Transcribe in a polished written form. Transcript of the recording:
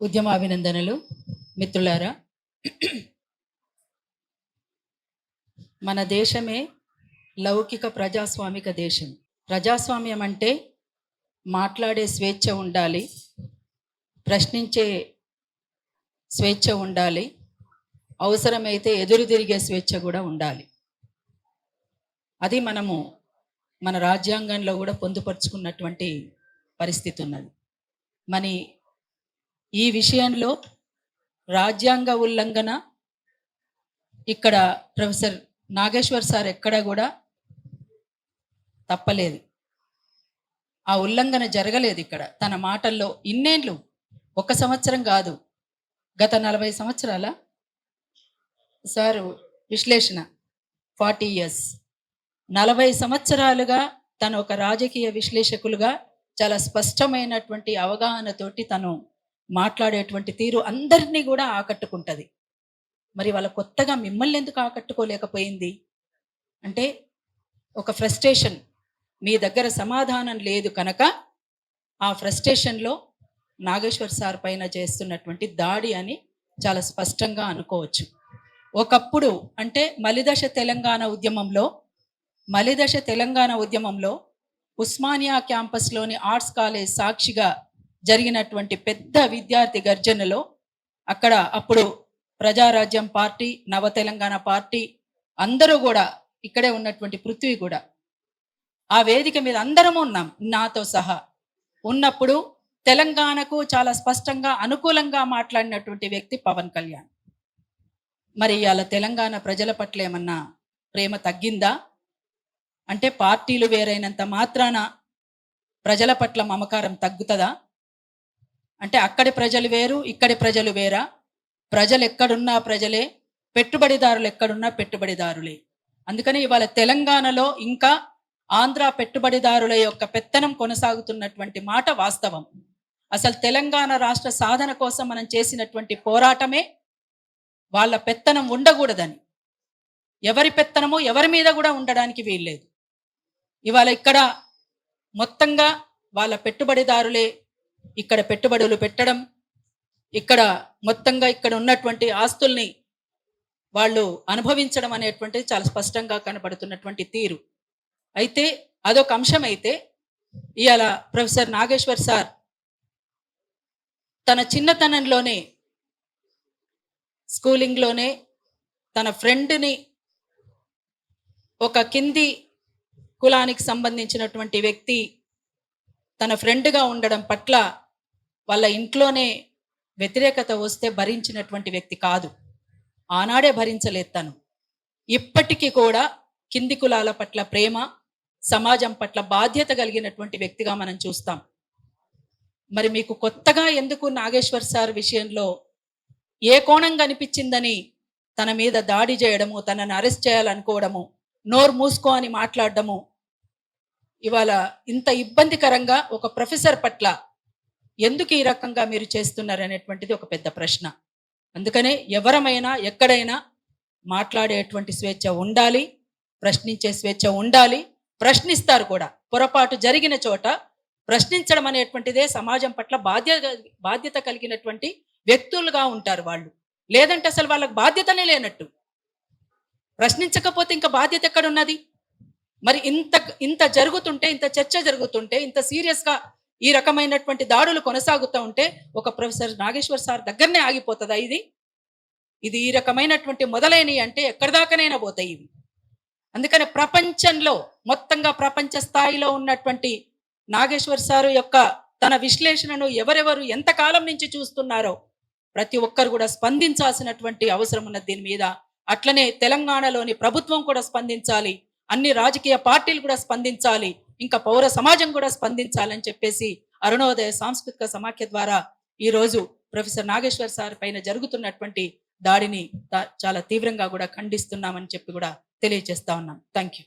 ఉద్యమ అభినందనలు. మిత్రులారా, మన దేశమే లౌకిక ప్రజాస్వామిక దేశం. ప్రజాస్వామ్యం అంటే మాట్లాడే స్వేచ్ఛ ఉండాలి, ప్రశ్నించే స్వేచ్ఛ ఉండాలి, అవసరమైతే ఎదురు తిరిగే స్వేచ్ఛ కూడా ఉండాలి. అది మనము మన రాజ్యాంగంలో కూడా పొందుపరుచుకున్నటువంటి పరిస్థితి ఉన్నది. మరి ఈ విషయంలో రాజ్యాంగ ఉల్లంఘన ఇక్కడ ప్రొఫెసర్ నాగేశ్వర్ సార్ ఎక్కడ కూడా తప్పలేదు. ఆ ఉల్లంఘన జరగలేదు. ఇక్కడ తన మాటల్లో ఇన్నేళ్ళు, 1 సంవత్సరం కాదు, గత 40 సంవత్సరాల సార్ విశ్లేషణ 40 years, 40 సంవత్సరాలుగా తను ఒక రాజకీయ విశ్లేషకులుగా చాలా స్పష్టమైనటువంటి అవగాహనతోటి తను మాట్లాడేటువంటి తీరు అందరినీ కూడా ఆకట్టుకుంటుంది. మరి వాళ్ళ కొత్తగా మిమ్మల్ని ఎందుకు ఆకట్టుకోలేకపోయింది అంటే ఒక ఫ్రస్ట్రేషన్, మీ దగ్గర సమాధానం లేదు కనుక ఆ ఫ్రస్ట్రేషన్లో నాగేశ్వర్ సార్ పైన చేస్తున్నటువంటి దాడి అని చాలా స్పష్టంగా అనుకోవచ్చు. ఒకప్పుడు అంటే మలిదశ తెలంగాణ ఉద్యమంలో ఉస్మానియా క్యాంపస్లోని ఆర్ట్స్ కాలేజ్ సాక్షిగా జరిగినటువంటి పెద్ద విద్యార్థి గర్జనలో అక్కడ అప్పుడు ప్రజారాజ్యం పార్టీ, నవ తెలంగాణ పార్టీ అందరూ కూడా, ఇక్కడే ఉన్నటువంటి పృథ్వీ కూడా ఆ వేదిక మీద అందరం ఉన్నాం, నాతో సహా ఉన్నప్పుడు తెలంగాణకు చాలా స్పష్టంగా అనుకూలంగా మాట్లాడినటువంటి వ్యక్తి పవన్ కళ్యాణ్. మరి ఇవాళ తెలంగాణ ప్రజల పట్ల ఏమన్నా ప్రేమ తగ్గిందా అంటే పార్టీలు వేరైనంత మాత్రాన ప్రజల పట్ల మమకారం తగ్గుతుందా అంటే అక్కడి ప్రజలు వేరు, ఇక్కడి ప్రజలు వేరా? ప్రజలు ఎక్కడున్నా ప్రజలే, పెట్టుబడిదారులు ఎక్కడున్నా పెట్టుబడిదారులే. అందుకని ఇవాళ తెలంగాణలో ఇంకా ఆంధ్ర పెట్టుబడిదారుల యొక్క పెత్తనం కొనసాగుతున్నటువంటి మాట వాస్తవం. అసలు తెలంగాణ రాష్ట్ర సాధన కోసం మనం చేసినటువంటి పోరాటమే వాళ్ళ పెత్తనం ఉండకూడదని, ఎవరి పెత్తనమో ఎవరి మీద కూడా ఉండడానికి వీల్లేదు. ఇవాళ ఇక్కడ మొత్తంగా వాళ్ళ పెట్టుబడిదారులే ఇక్కడ పెట్టుబడులు పెట్టడం, ఇక్కడ మొత్తంగా ఇక్కడ ఉన్నటువంటి ఆస్తుల్ని వాళ్ళు అనుభవించడం అనేటువంటిది చాలా స్పష్టంగా కనబడుతున్నటువంటి తీరు. అయితే అదొక అంశం. అయితే ఇవాళ ప్రొఫెసర్ నాగేశ్వర్ సార్ తన చిన్నతనంలోనే, స్కూలింగ్లోనే తన ఫ్రెండ్ని, ఒక కింది కులానికి సంబంధించినటువంటి వ్యక్తి తన ఫ్రెండ్గా ఉండడం పట్ల వాళ్ళ ఇంట్లోనే వ్యతిరేకత వస్తే భరించినటువంటి వ్యక్తి కాదు. ఆనాడే భరించలేదు తను. ఇప్పటికీ కూడా కింది కులాల పట్ల ప్రేమ, సమాజం పట్ల బాధ్యత కలిగినటువంటి వ్యక్తిగా మనం చూస్తాం. మరి మీకు కొత్తగా ఎందుకు నాగేశ్వర్ సార్ విషయంలో ఏ కోణం కనిపించిందని తన మీద దాడి చేయడము, తనని అరెస్ట్ చేయాలనుకోవడము, నోరు మూసుకో అని మాట్లాడడము, ఇవాళ ఇంత ఇబ్బందికరంగా ఒక ప్రొఫెసర్ పట్ల ఎందుకు ఈ రకంగా మీరు చేస్తున్నారు అనేటువంటిది ఒక పెద్ద ప్రశ్న. అందుకనే ఎవరమైనా ఎక్కడైనా మాట్లాడేటువంటి స్వేచ్ఛ ఉండాలి, ప్రశ్నించే స్వేచ్ఛ ఉండాలి, ప్రశ్నిస్తారు కూడా. పొరపాటు జరిగిన చోట ప్రశ్నించడం అనేటువంటిదే సమాజం పట్ల బాధ్యత కలిగినటువంటి వ్యక్తులుగా ఉంటారు వాళ్ళు. లేదంటే అసలు వాళ్ళకి బాధ్యతనే లేనట్టు. ప్రశ్నించకపోతే ఇంకా బాధ్యత ఎక్కడున్నది? మరి ఇంత జరుగుతుంటే, ఇంత చర్చ జరుగుతుంటే, ఇంత సీరియస్గా ఈ రకమైనటువంటి దాడులు కొనసాగుతూ ఉంటే ఒక ప్రొఫెసర్ నాగేశ్వర్ సార్ దగ్గరనే ఆగిపోతుందా? ఇది ఈ రకమైనటువంటి మొదలైనవి అంటే ఎక్కడి దాకానైనా పోతాయి ఇవి. అందుకని ప్రపంచంలో మొత్తంగా ప్రపంచ స్థాయిలో ఉన్నటువంటి నాగేశ్వర్ సారు యొక్క తన విశ్లేషణను ఎవరెవరు ఎంతకాలం నుంచి చూస్తున్నారో ప్రతి ఒక్కరు కూడా స్పందించాల్సినటువంటి అవసరం ఉన్నది దీని మీద. అట్లనే తెలంగాణలోని ప్రభుత్వం కూడా స్పందించాలి, అన్ని రాజకీయ పార్టీలు కూడా స్పందించాలి, ఇంకా పౌర సమాజం కూడా స్పందించాలని చెప్పేసి అరుణోదయ సాంస్కృతిక సమాఖ్య ద్వారా ఈరోజు ప్రొఫెసర్ నాగేశ్వర్ సార్ పైన జరుగుతున్నటువంటి దాడిని చాలా తీవ్రంగా కూడా ఖండిస్తున్నామని చెప్పి కూడా తెలియజేస్తా ఉన్నాం. Thank you.